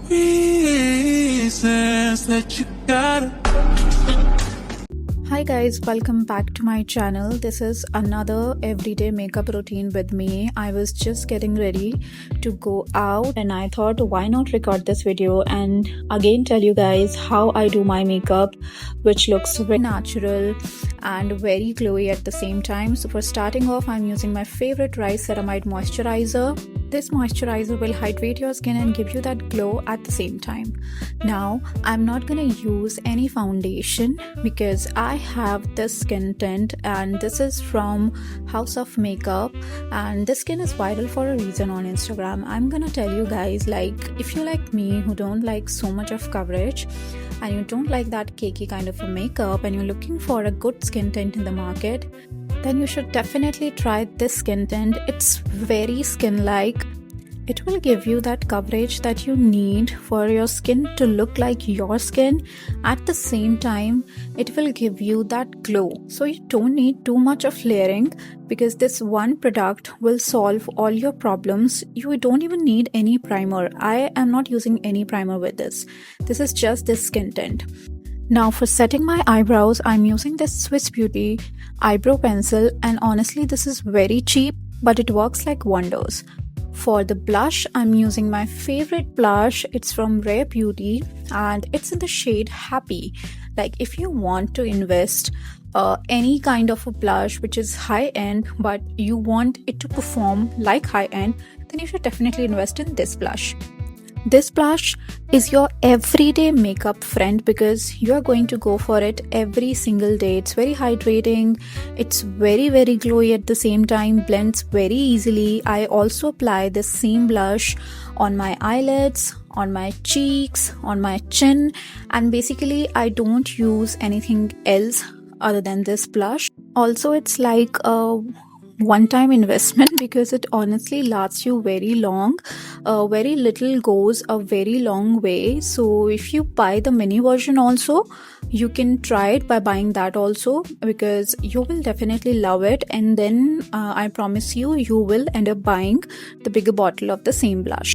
reasons that you gotta. Hi guys, welcome back to my channel. This is another everyday makeup routine with me. I was just getting ready to go out and I thought why not record this video and again tell you guys how I do my makeup, which looks very natural and very glowy at the same time. So for starting off, I'm using my favorite rice ceramide moisturizer. This moisturizer will hydrate your skin and give you that glow at the same time. Now, I'm not gonna use any foundation because I have this skin tint and this is from House of Makeup and this skin is viral for a reason on Instagram. I'm gonna tell you guys, like, if you like me who don't like so much of coverage and you don't like that cakey kind of a makeup and you're looking for a good skin tint in the market, then you should definitely try this skin tint. It's very skin-like. It will give you that coverage that you need for your skin to look like your skin. At the same time, it will give you that glow. So you don't need too much of layering because this one product will solve all your problems. You don't even need any primer. I am not using any primer with this. This is just this skin tint. Now for setting my eyebrows, I'm using this Swiss Beauty eyebrow pencil and honestly this is very cheap but it works like wonders. For the blush, I'm using my favorite blush. It's from Rare Beauty and it's in the shade Happy. Like if you want to invest any kind of a blush which is high-end but you want it to perform like high-end, then you should definitely invest in this blush. This blush is your everyday makeup friend because you are going to go for it every single day. It's very hydrating, it's very glowy at the same time, blends very easily. I also apply this same blush on my eyelids, on my cheeks, on my chin, and basically I don't use anything else other than this blush. Also, it's like a one-time investment because it honestly lasts you very long. Very little goes a very long way. So if you buy the mini version also, you can try it by buying that also because you will definitely love it, and then I promise you will end up buying the bigger bottle of the same blush.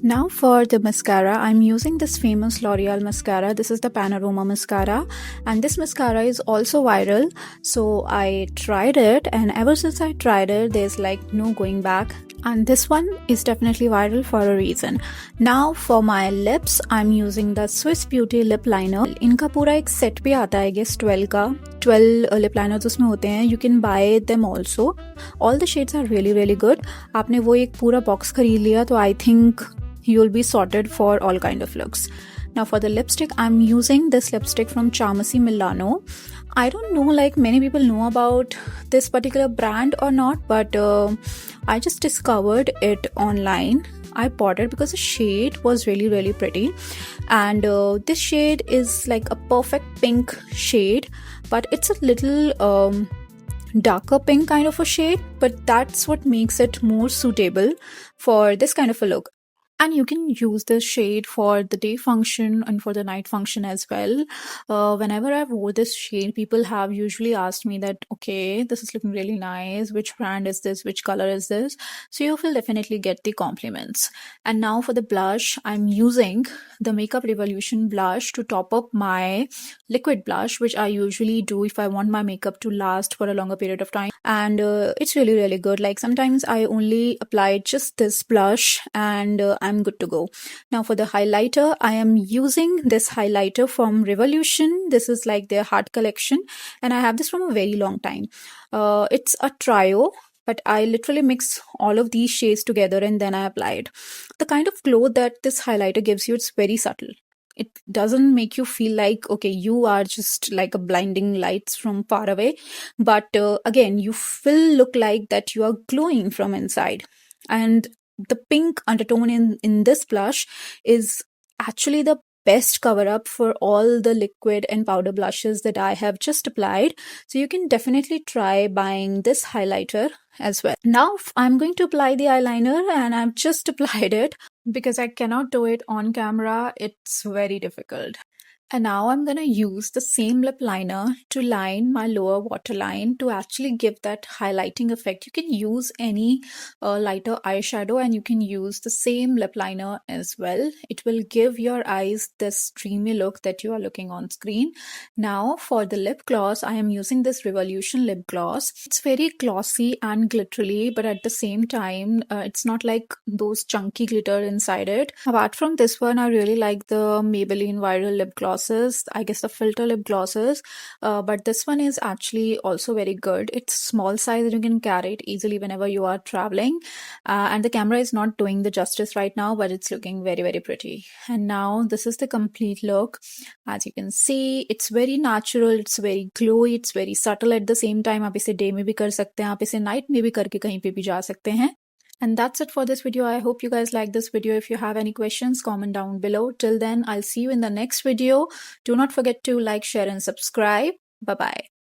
Now for the mascara, I'm using this famous Loreal mascara. This is the Panorama mascara and this mascara is also viral. So I tried it and ever since I tried it, there's like no going back. And this one is definitely viral for a reason. Now for my lips, I'm using the Swiss Beauty lip liner. इनका पूरा एक set भी आता है, I guess 12 का. 12 lip liners उसमें होते हैं. You can buy them also. All the shades are really good. आपने वो एक पूरा box खरीद लिया तो I think you'll be sorted for all kind of looks. Now for the lipstick, I'm using this lipstick from Charmacy Milano. I don't know, like many people know about this particular brand or not, but I just discovered it online. I bought it because the shade was really pretty, and this shade is like a perfect pink shade, but it's a little darker pink kind of a shade, but that's what makes it more suitable for this kind of a look. And you can use this shade for the day function and for the night function as well. Whenever I wore this shade, people have usually asked me that, okay, this is looking really nice. Which brand is this? Which color is this? So you will definitely get the compliments. And now for the blush, I'm using the Makeup Revolution blush to top up my liquid blush, which I usually do if I want my makeup to last for a longer period of time. And it's really good. Like sometimes I only apply just this blush and I'm good to go. Now for the highlighter, I am using this highlighter from Revolution. This is like their heart collection and I have this from a very long time. It's a trio, but I literally mix all of these shades together and then I apply it. The kind of glow that this highlighter gives you, it's very subtle. It doesn't make you feel like, okay, you are just like a blinding lights from far away. But again, you will look like that you are glowing from inside. And the pink undertone in this blush is actually the best cover up for all the liquid and powder blushes that I have just applied. So you can definitely try buying this highlighter as well. Now I'm going to apply the eyeliner and I've just applied it because I cannot do it on camera. It's very difficult. And now I'm going to use the same lip liner to line my lower waterline to actually give that highlighting effect. You can use any lighter eyeshadow and you can use the same lip liner as well. It will give your eyes this dreamy look that you are looking on screen. Now for the lip gloss, I am using this Revolution lip gloss. It's very glossy and glittery, but at the same time, it's not like those chunky glitter inside it. Apart from this one, I really like the Maybelline Viral lip glosses. I guess the filter lip glosses, but this one is actually also very good. It's small size and you can carry it easily whenever you are traveling, and the camera is not doing the justice right now, but it's looking very, very pretty. And now this is the complete look. As you can see, it's very natural, it's very glowy, it's very subtle at the same time. आप इसे day में भी कर सकते हैं, आप इसे night में भी करके कहीं पे भी जा सकते हैं. And that's it for this video. I hope you guys like this video. If you have any questions, comment down below. Till then, I'll see you in the next video. Do not forget to like, share, and subscribe. Bye-bye.